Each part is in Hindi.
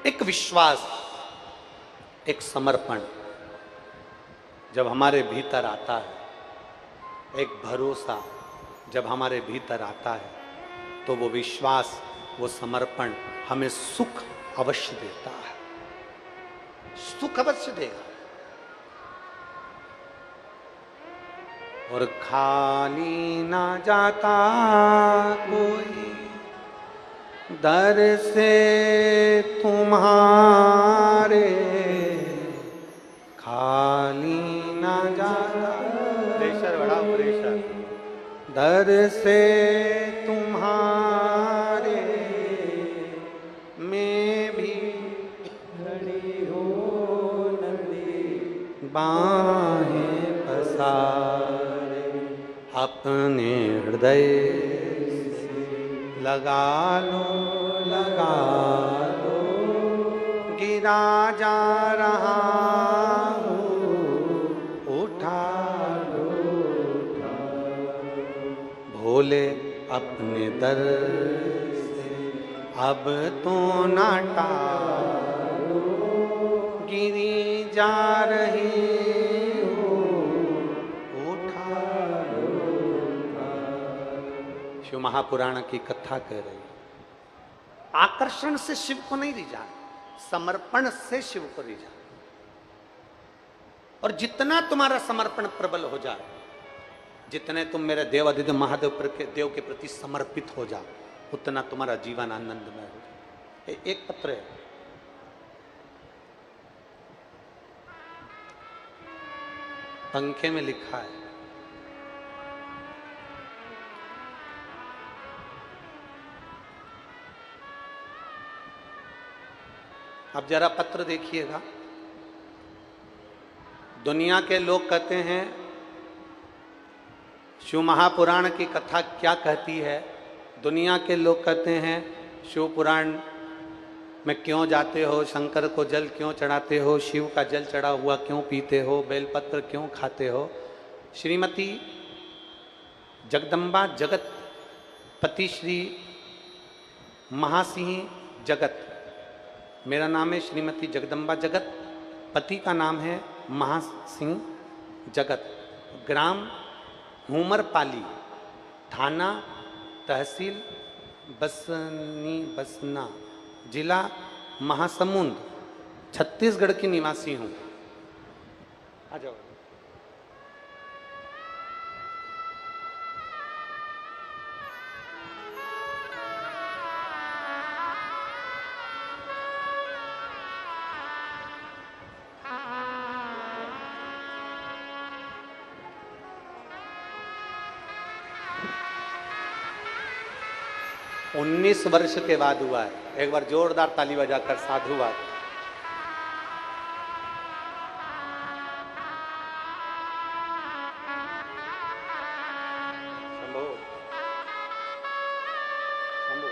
एक विश्वास, एक समर्पण जब हमारे भीतर आता है, एक भरोसा जब हमारे भीतर आता है, तो वो विश्वास, वो समर्पण हमें सुख अवश्य देता है, सुख अवश्य देगा। और खाली ना जाता कोई दर से तुम्हारे, खाली ना जाता, प्रेशर बढ़ाओ प्रेशर, दर से तुम्हारे मैं भी खड़ी हो नंदी, बाहें पसारे अपने हृदय लगा लो, लगा लो, गिरा जा रहा हूँ, उठा लो, उठा लो, भोले अपने दर से अब तो ना टालो, गिरी जा रही हो, उठा लो, उठा लो। शिव महापुराण की कथा कह रही है, आकर्षण से शिव को नहीं रिझाना, समर्पण से शिव को रिझाना। और जितना तुम्हारा समर्पण प्रबल हो जाए, जितने तुम मेरे देव अधिदेव महादेव के देव के प्रति समर्पित हो जाओ, उतना तुम्हारा जीवन आनंदमय हो जाए। एक पत्र है, पंखे में लिखा है, अब जरा पत्र देखिएगा। दुनिया के लोग कहते हैं शिव महापुराण की कथा क्या कहती है, दुनिया के लोग कहते हैं शिव पुराण में क्यों जाते हो, शंकर को जल क्यों चढ़ाते हो, शिव का जल चढ़ा हुआ क्यों पीते हो, बेलपत्र क्यों खाते हो। श्रीमती जगदम्बा जगत पति श्री महासिंह जगत, मेरा नाम है श्रीमती जगदम्बा जगत, पति का नाम है महासिंह जगत, ग्राम हुमरपाली, थाना तहसील बसना, जिला महासमुंद, छत्तीसगढ़ की निवासी हूँ। आ जाओ। 19 वर्ष के बाद हुआ है। एक बार जोरदार ताली बजाकर साधुवाद। शंभो शंभो।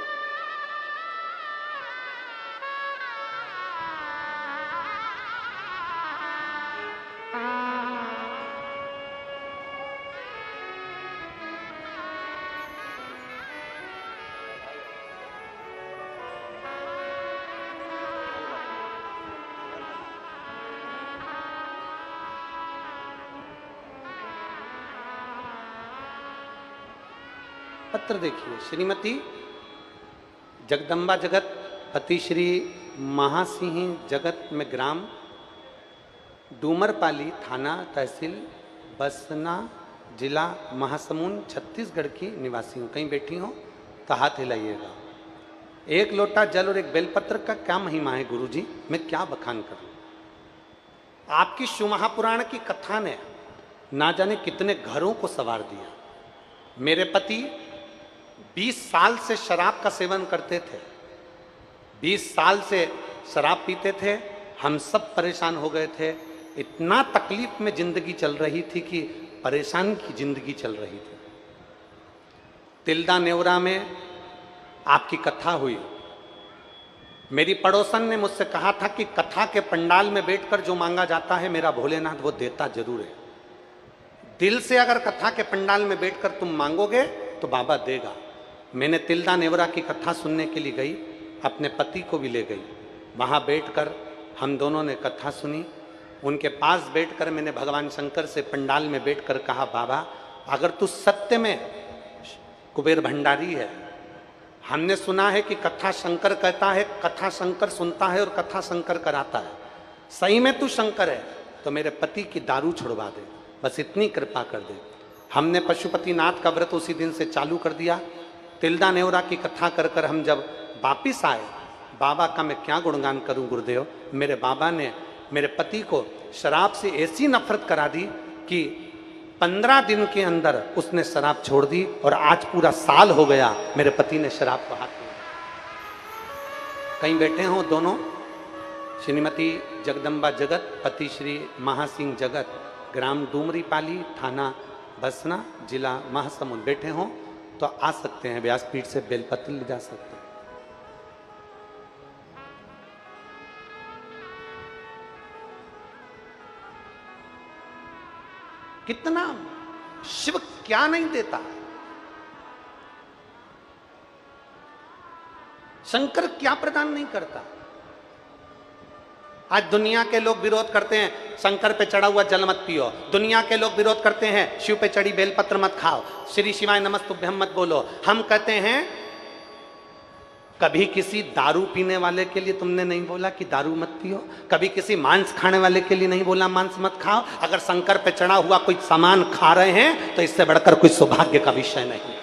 पत्र देखिए, श्रीमती जगदम्बा जगत पति श्री महासिंह जगत में ग्राम डूमरपाली, थाना तहसील बसना, जिला महासमुंद, छत्तीसगढ़ की निवासी हूँ। कहीं बैठी हो तो हाथ हिलाइएगा। एक लोटा जल और एक बेलपत्र का क्या महिमा है गुरुजी, मैं क्या बखान करूँ। आपकी शिव महापुराण की कथा ने ना जाने कितने घरों को संवार दिया। मेरे पति 20 साल से शराब का सेवन करते थे, 20 साल से शराब पीते थे। हम सब परेशान हो गए थे। इतना तकलीफ में जिंदगी चल रही थी कि परेशान की जिंदगी चल रही थी। तिल्दा नेवरा में आपकी कथा हुई। मेरी पड़ोसन ने मुझसे कहा था कि कथा के पंडाल में बैठकर जो मांगा जाता है मेरा भोलेनाथ वो देता जरूर है। दिल से अगर कथा के पंडाल में बैठकर तुम मांगोगे तो बाबा देगा। मैंने तिल्दा नेवरा की कथा सुनने के लिए गई, अपने पति को भी ले गई। वहाँ बैठकर हम दोनों ने कथा सुनी। उनके पास बैठकर मैंने भगवान शंकर से पंडाल में बैठकर कहा, बाबा अगर तू सत्य में कुबेर भंडारी है, हमने सुना है कि कथा शंकर कहता है, कथा शंकर सुनता है और कथा शंकर कराता है, सही में तू शंकर है तो मेरे पति की दारू छुड़वा दे, बस इतनी कृपा कर दे। हमने पशुपतिनाथ का व्रत उसी दिन से चालू कर दिया। तिलदा नेवरा की कथा कर कर हम जब वापिस आए, बाबा का मैं क्या गुणगान करूं गुरुदेव, मेरे बाबा ने मेरे पति को शराब से ऐसी नफरत करा दी कि 15 दिन के अंदर उसने शराब छोड़ दी और आज पूरा साल हो गया मेरे पति ने शराब को हाथ में। कहीं बैठे हों दोनों, श्रीमती जगदम्बा जगत, पति श्री महासिंह जगत, ग्राम डूमरी पाली, थाना बसना, जिला महासमुंद, बैठे हों तो आ सकते हैं, व्यासपीठ से बेलपत्र ले जा सकते हैं। कितना शिव क्या नहीं देता, शंकर क्या प्रदान नहीं करता। आज दुनिया के लोग विरोध करते हैं शंकर पे चढ़ा हुआ जल मत पियो, दुनिया के लोग विरोध करते हैं शिव पे चढ़ी बेलपत्र मत खाओ, श्री शिवाय नमस्तुभ्यम मत बोलो। हम कहते हैं कभी किसी दारू पीने वाले के लिए तुमने नहीं बोला कि दारू मत पियो, कभी किसी मांस खाने वाले के लिए नहीं बोला मांस मत खाओ। अगर शंकर पे चढ़ा हुआ कोई सामान खा रहे हैं तो इससे बढ़कर कोई सौभाग्य का विषय नहीं।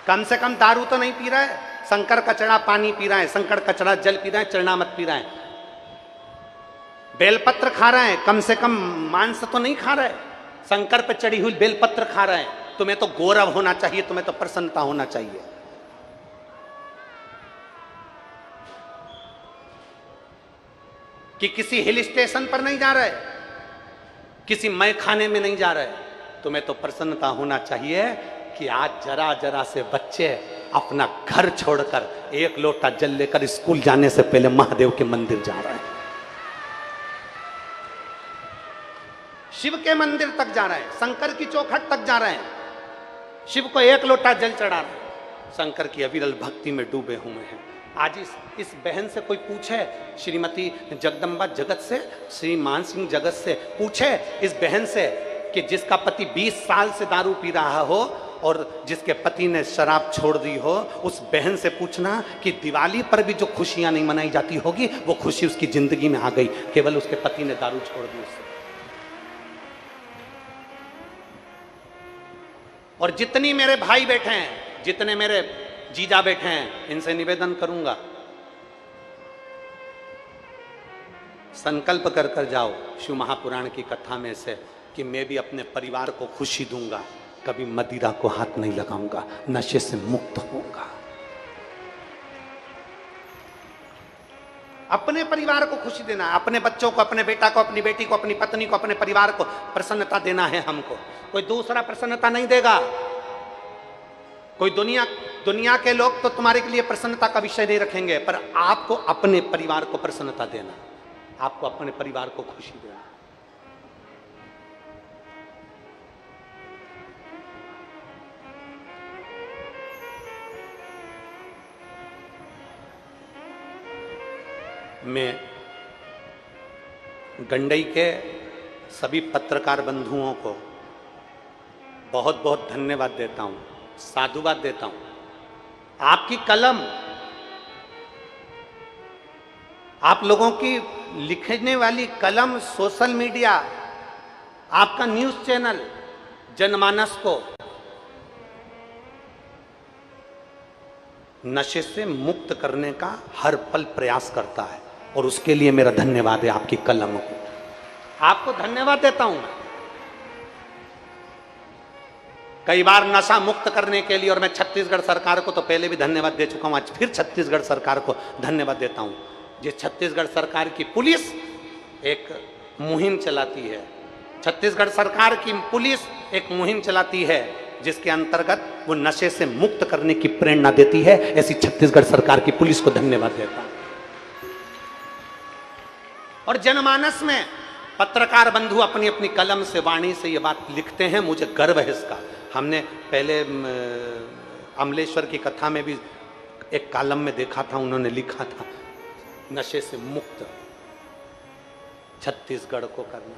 कम से कम दारू तो नहीं पी रहा है, शंकर का चढ़ा पानी पी रहा है, शंकर का चढ़ा जल पी रहा है, चढ़ना मत पी रहा है। बेलपत्र खा रहा है, कम से कम मांस तो नहीं खा रहा है, शंकर पे चढ़ी हुई बेलपत्र खा रहा है। तुम्हें तो गौरव होना चाहिए, तुम्हें तो प्रसन्नता होना चाहिए। कि किसी हिल स्टेशन पर नहीं जा रहा है, किसी मय खाने में नहीं जा रहा है, तुम्हें तो प्रसन्नता होना चाहिए कि आज जरा जरा से बच्चे अपना घर छोड़कर एक लोटा जल लेकर स्कूल जाने से पहले महादेव के मंदिर जा रहे हैं, शिव के मंदिर तक जा रहे हैं, शंकर की चौखट तक जा रहे हैं, शिव को एक लोटा जल चढ़ा रहे हैं, शंकर की अविरल भक्ति में डूबे हुए हैं। आज इस बहन से कोई पूछे, श्रीमती जगदम्बा जगत से, श्री मान सिंह जगत से पूछे इस बहन से कि जिसका पति 20 साल से दारू पी रहा हो और जिसके पति ने शराब छोड़ दी हो, उस बहन से पूछना कि दिवाली पर भी जो खुशियां नहीं मनाई जाती होगी वो खुशी उसकी जिंदगी में आ गई, केवल उसके पति ने दारू छोड़ दी उससे। और जितनी मेरे भाई बैठे हैं, जितने मेरे जीजा बैठे हैं, इनसे निवेदन करूंगा, संकल्प कर कर जाओ शिव महापुराण की कथा में से कि मैं भी अपने परिवार को खुशी दूंगा, कभी मदिरा को हाथ नहीं लगाऊंगा, नशे से मुक्त होऊंगा। अपने परिवार को खुशी देना, अपने बच्चों को, अपने बेटा को, अपनी बेटी को, अपनी पत्नी को, अपने परिवार को प्रसन्नता देना है हमको। कोई दूसरा प्रसन्नता नहीं देगा। कोई दुनिया के लोग तो तुम्हारे के लिए प्रसन्नता का विषय नहीं रखेंगे, पर आपको अपने परिवार को प्रसन्नता देना, आपको अपने परिवार को खुशी देना। मैं गंडई के सभी पत्रकार बंधुओं को बहुत बहुत धन्यवाद देता हूं, साधुवाद देता हूं। आपकी कलम, आप लोगों की लिखने वाली कलम, सोशल मीडिया, आपका न्यूज चैनल जनमानस को नशे से मुक्त करने का हर पल प्रयास करता है और उसके लिए मेरा धन्यवाद है आपकी कलम को। आपको धन्यवाद देता हूं मैं। कई बार नशा मुक्त करने के लिए, और मैं छत्तीसगढ़ सरकार को तो पहले भी धन्यवाद दे चुका हूं, आज फिर छत्तीसगढ़ सरकार को धन्यवाद देता हूं। जिस छत्तीसगढ़ सरकार की पुलिस एक मुहिम चलाती है, छत्तीसगढ़ सरकार की पुलिस एक मुहिम चलाती है जिसके अंतर्गत वो नशे से मुक्त करने की प्रेरणा देती है, ऐसी छत्तीसगढ़ सरकार की पुलिस को धन्यवाद देता हूं। और जनमानस में पत्रकार बंधु अपनी अपनी कलम से, वाणी से ये बात लिखते हैं, मुझे गर्व है इसका। हमने पहले अमलेश्वर की कथा में भी एक कॉलम में देखा था, उन्होंने लिखा था नशे से मुक्त छत्तीसगढ़ को करना।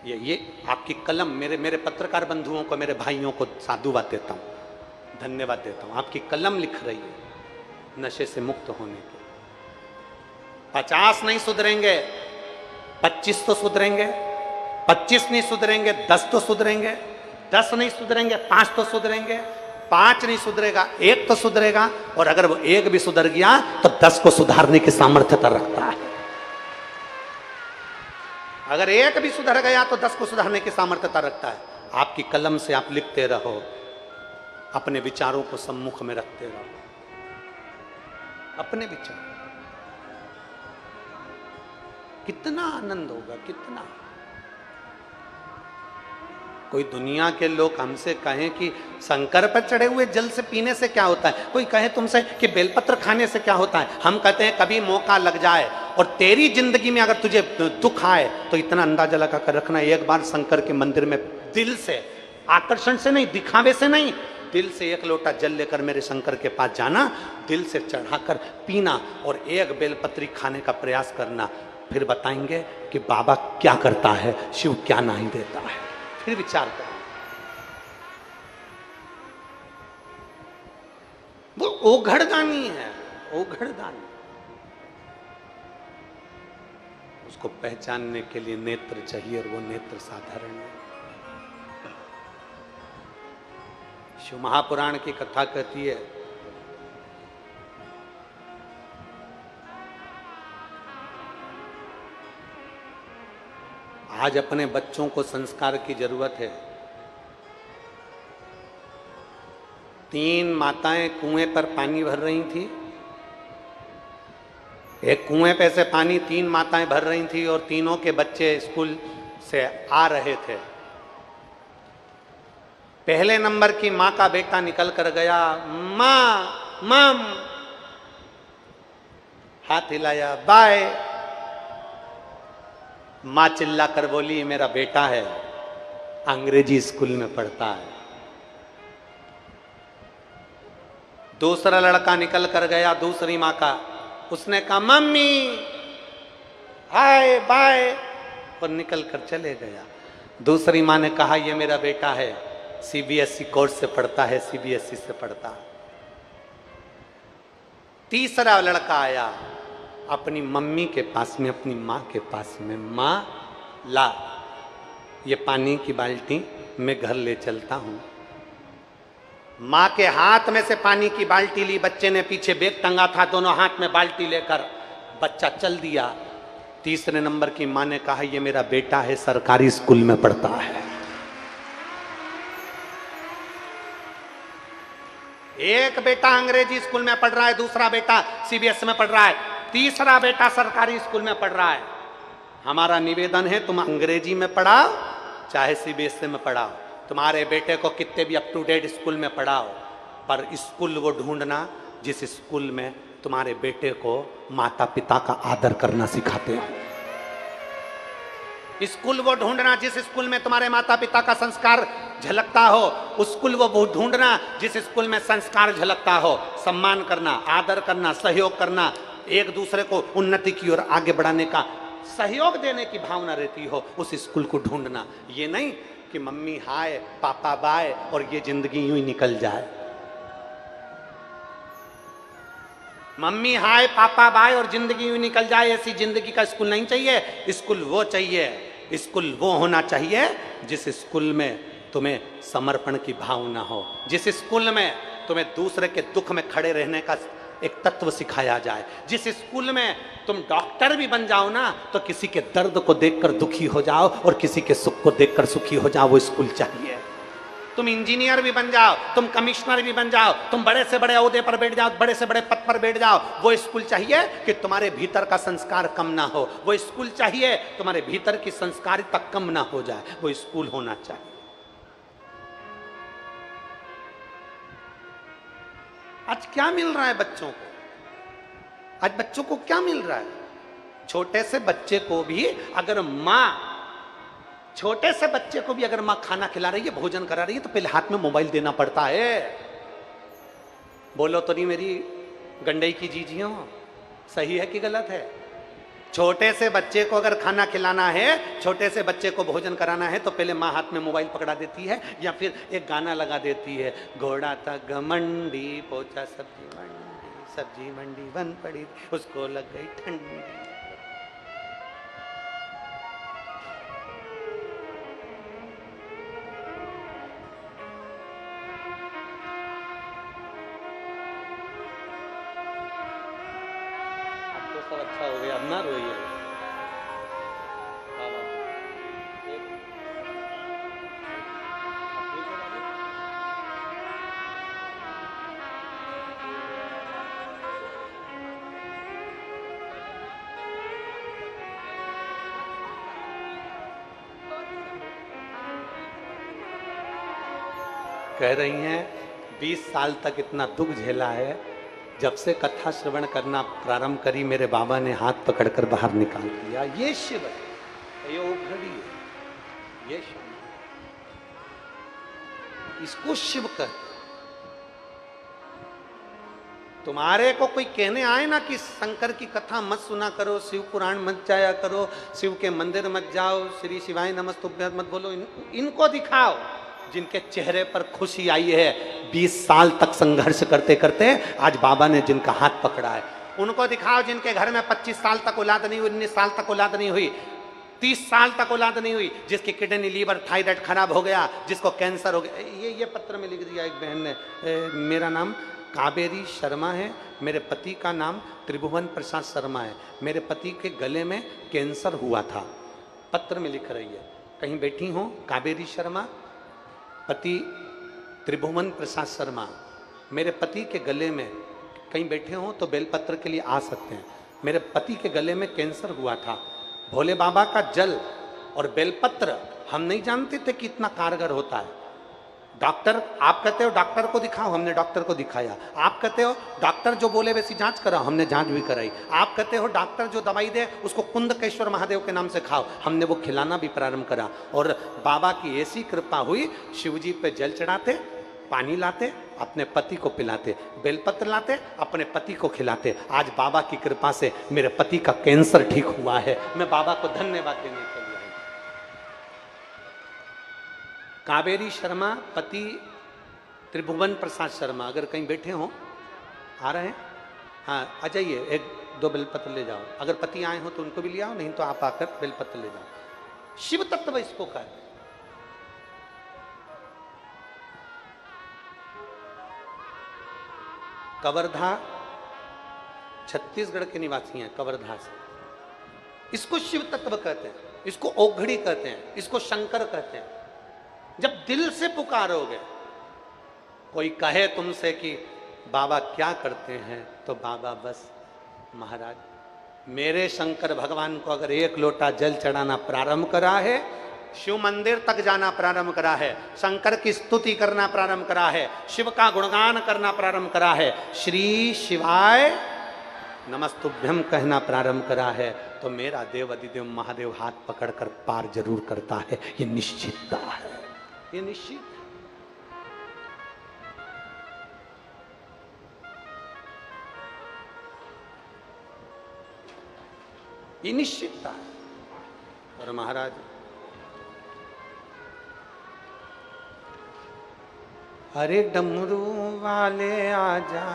ये आपकी कलम, मेरे पत्रकार बंधुओं को, मेरे भाइयों को साधुवाद देता हूँ, धन्यवाद देता हूँ। आपकी कलम लिख रही है नशे से मुक्त होने के। 50 नहीं सुधरेंगे, 25 तो सुधरेंगे, 25 नहीं सुधरेंगे 10 तो सुधरेंगे, 10 नहीं सुधरेंगे 5 तो सुधरेंगे, 5 नहीं सुधरेगा 1 तो सुधरेगा, और अगर वो 1 भी सुधर गया तो 10 को सुधारने की सामर्थ्यता रखता है। अगर 1 भी सुधर गया तो 10 को सुधारने की सामर्थ्यता रखता है। आपकी कलम से आप लिखते रहो, अपने विचारों को सम्मुख में रखते रहो, अपने विचार। कितना आनंद होगा, कितना। कोई दुनिया के लोग हमसे कहें कि शंकर पर चढ़े हुए जल से पीने से क्या होता है, कोई कहे तुमसे कि बेलपत्र खाने से क्या होता है, हम कहते हैं कभी मौका लग जाए और तेरी जिंदगी में अगर तुझे दुख आए तो इतना अंदाजा लगा कर रखना, एक बार शंकर के मंदिर में दिल से, आकर्षण से नहीं, दिखावे से नहीं, दिल से 1 लोटा जल लेकर मेरे शंकर के पास जाना, दिल से चढ़ाकर पीना और 1 बेलपत्री खाने का प्रयास करना। फिर बताएंगे कि बाबा क्या करता है, शिव क्या नहीं देता है। फिर विचार करें। वो ओघड़दानी है, ओघड़दानी। उसको पहचानने के लिए नेत्र चाहिए और वो नेत्र साधारण है। शिव महापुराण की कथा कहती है, आज अपने बच्चों को संस्कार की जरूरत है। 3 माताएं कुएं पर पानी भर रही थी। एक कुएं पे से पानी 3 माताएं भर रही थी और तीनों के बच्चे स्कूल से आ रहे थे। पहले नंबर की माँ का बेटा निकल कर गया, माँ मम, हाथ हिलाया, बाय। माँ चिल्ला कर बोली, मेरा बेटा है, अंग्रेजी स्कूल में पढ़ता है। दूसरा लड़का निकल कर गया, दूसरी माँ का, उसने कहा मम्मी हाय बाय और निकल कर चले गया। दूसरी माँ ने कहा ये मेरा बेटा है, सीबीएसई कोर्स से पढ़ता है, सीबीएसई से पढ़ता है। तीसरा लड़का आया अपनी मम्मी के पास में, अपनी माँ के पास में, माँ ला ये पानी की बाल्टी मैं घर ले चलता हूं। माँ के हाथ में से पानी की बाल्टी ली, बच्चे ने पीछे बैग टंगा था, दोनों हाथ में बाल्टी लेकर बच्चा चल दिया। तीसरे नंबर की माँ ने कहा ये मेरा बेटा है, सरकारी स्कूल में पढ़ता है। एक बेटा अंग्रेजी स्कूल में पढ़ रहा है, दूसरा बेटा सीबीएसई में पढ़ रहा है, तीसरा बेटा सरकारी स्कूल में पढ़ रहा है। हमारा निवेदन है तुम अंग्रेजी में पढ़ाओ चाहे सीबीएसई में पढ़ाओ, तुम्हारे बेटे को कितने भी अप टू डेट स्कूल में पढ़ाओ, पर स्कूल वो ढूंढना जिस स्कूल में तुम्हारे बेटे को माता पिता का आदर करना सिखाते हो। स्कूल वो ढूंढना जिस स्कूल में तुम्हारे माता पिता का संस्कार झलकता हो, स्कूल वो ढूंढना जिस स्कूल में संस्कार झलकता हो, सम्मान करना, आदर करना, सहयोग करना, एक दूसरे को उन्नति की ओर आगे बढ़ाने का सहयोग देने की भावना रहती हो, उस स्कूल को ढूंढना। ये नहीं कि मम्मी हाय पापा बाय और ये जिंदगी यूं ही निकल जाए। मम्मी हाय पापा बाय और जिंदगी यूं निकल जाए, ऐसी जिंदगी का स्कूल नहीं चाहिए। स्कूल वो चाहिए, स्कूल वो होना चाहिए जिस स्कूल में तुम्हें समर्पण की भावना हो, जिस स्कूल में तुम्हें दूसरे के दुख में खड़े रहने का एक तत्व सिखाया जाए, जिस स्कूल में तुम डॉक्टर भी बन जाओ ना तो किसी के दर्द को देखकर दुखी हो जाओ और किसी के सुख को देखकर सुखी हो जाओ, वो स्कूल चाहिए। तुम इंजीनियर भी बन जाओ, तुम कमिश्नर भी बन जाओ, तुम बड़े से बड़े ओहदे पर बैठ जाओ, बड़े से बड़े पद पर बैठ जाओ, वो स्कूल चाहिए कि तुम्हारे भीतर का संस्कार कम ना हो, वो स्कूल चाहिए तुम्हारे भीतर की संस्कारिता कम ना हो जाए, वो स्कूल होना चाहिए। आज क्या मिल रहा है बच्चों को? आज बच्चों को क्या मिल रहा है? छोटे से बच्चे को भी अगर माँ खाना खिला रही है, भोजन करा रही है, तो पहले हाथ में मोबाइल देना पड़ता है। बोलो तो नहीं मेरी गंडई की जीजियों, सही है कि गलत है? छोटे से बच्चे को अगर खाना खिलाना है, छोटे से बच्चे को भोजन कराना है, तो पहले माँ हाथ में मोबाइल पकड़ा देती है या फिर एक गाना लगा देती है, घोड़ा था घमंडी पहुंचा सब्जी मंडी बन पड़ी उसको लग गई ठंडी। अब तो सब अच्छा हो गया, अब ना रोइए। कह रही हैं 20 साल तक इतना दुख झेला है, जब से कथा श्रवण करना प्रारंभ करी मेरे बाबा ने हाथ पकड़कर बाहर निकाल दिया। ये शिव है, ये ओघड़ी है, ये शिव, इसको शिव कहते। तुम्हारे को कोई कहने आए ना कि शंकर की कथा मत सुना करो, शिव पुराण मत जाया करो, शिव के मंदिर मत जाओ, श्री शिवाय नमस्तुभ्यं मत बोलो, इनको दिखाओ जिनके चेहरे पर खुशी आई है। 20 साल तक संघर्ष करते करते आज बाबा ने जिनका हाथ पकड़ा है, उनको दिखाओ जिनके घर में 25 साल तक औलाद नहीं हुई, 19 साल तक औलाद नहीं हुई, 30 साल तक औलाद नहीं हुई, जिसकी किडनी लीवर थायराइड खराब हो गया, जिसको कैंसर हो गया। ये पत्र में लिख दिया एक बहन ने, मेरा नाम कावेरी शर्मा है, मेरे पति का नाम त्रिभुवन प्रसाद शर्मा है, मेरे पति के गले में कैंसर हुआ था। पत्र में लिख रही है, कहीं बैठी हो कावेरी शर्मा, पति त्रिभुवन प्रसाद शर्मा, मेरे पति के गले में कहीं बैठे हो तो बेलपत्र के लिए आ सकते हैं। मेरे पति के गले में कैंसर हुआ था, भोले बाबा का जल और बेलपत्र हम नहीं जानते थे कि इतना कारगर होता है। डॉक्टर, आप कहते हो डॉक्टर को दिखाओ, हमने डॉक्टर को दिखाया। आप कहते हो डॉक्टर जो बोले वैसी जांच कराओ, हमने जांच भी कराई। आप कहते हो डॉक्टर जो दवाई दे उसको कुंदकेश्वर महादेव के नाम से खाओ, हमने वो खिलाना भी प्रारंभ करा। और बाबा की ऐसी कृपा हुई, शिवजी पे जल चढ़ाते, पानी लाते, अपने पति को पिलाते, बेलपत्र लाते, अपने पति को खिलाते। आज बाबा की कृपा से मेरे पति का कैंसर ठीक हुआ है। मैं बाबा को धन्यवाद देने के लिए। कावेरी शर्मा, पति त्रिभुवन प्रसाद शर्मा, अगर कहीं बैठे हो, आ रहे हैं, हाँ आ जाइए, 1-2 बेलपत्र ले जाओ। अगर पति आए हो तो उनको भी ले आओ, नहीं तो आप आकर बेलपत्र ले जाओ। शिव तत्व इसको कहते हैं। कवर्धा छत्तीसगढ़ के निवासी हैं, कवर्धा से। इसको शिव तत्व कहते हैं, इसको ओघड़ी कहते हैं, इसको शंकर कहते हैं। जब दिल से पुकारोगे, कोई कहे तुमसे कि बाबा क्या करते हैं, तो बाबा बस महाराज मेरे शंकर भगवान को अगर 1 लोटा जल चढ़ाना प्रारंभ करा है, शिव मंदिर तक जाना प्रारंभ करा है, शंकर की स्तुति करना प्रारंभ करा है, शिव का गुणगान करना प्रारंभ करा है, श्री शिवाय नमस्तुभ्यम कहना प्रारंभ करा है, तो मेरा देव अधिदेव महादेव हाथ पकड़कर पार जरूर करता है। ये निश्चितता है, ये निश्चित है। ये निश्चितता है। और महाराज अरे डमरू वाले आजा,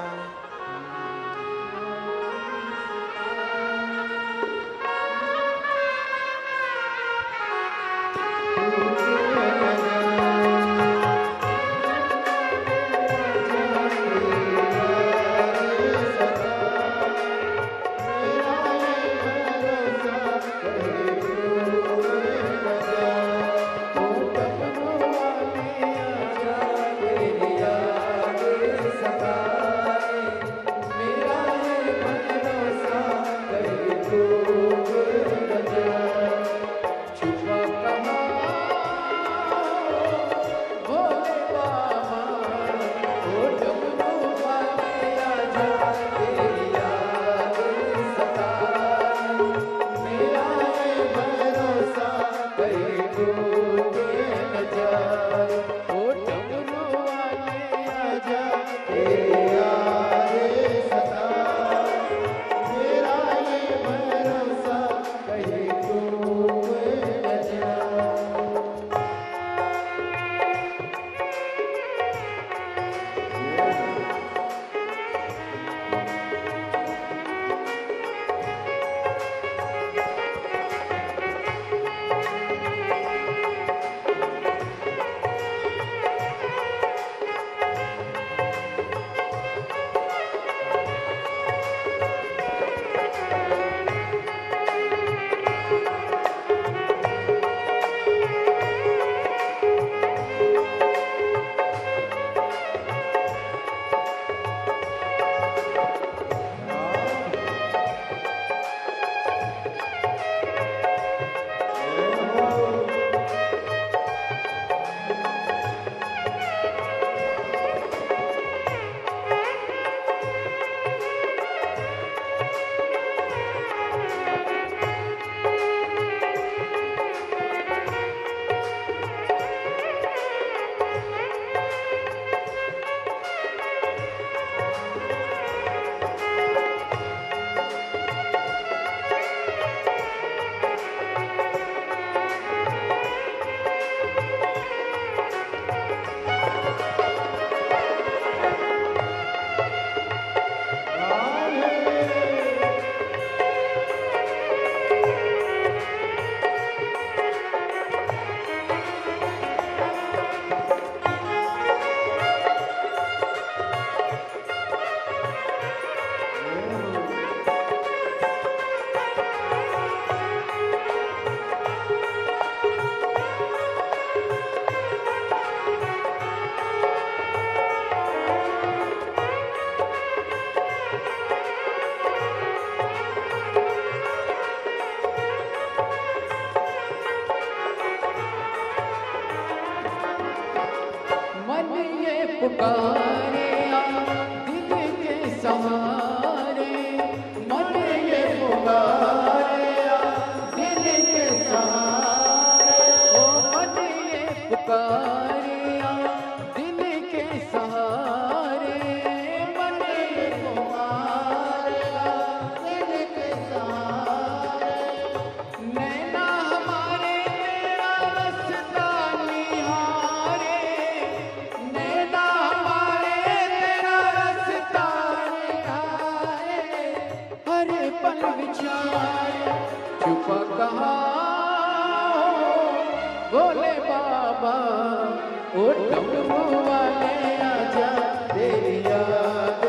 डमरू वाले आजा तेरी याद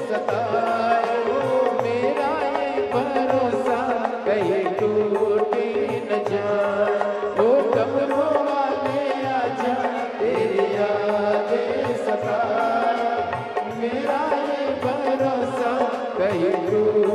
सताए, ओ मेरा ये भरोसा कहीं टूटे न जाए, ओ डमरू वाले आजा तेरी याद सताए, मेरा ये भरोसा कहीं टूटे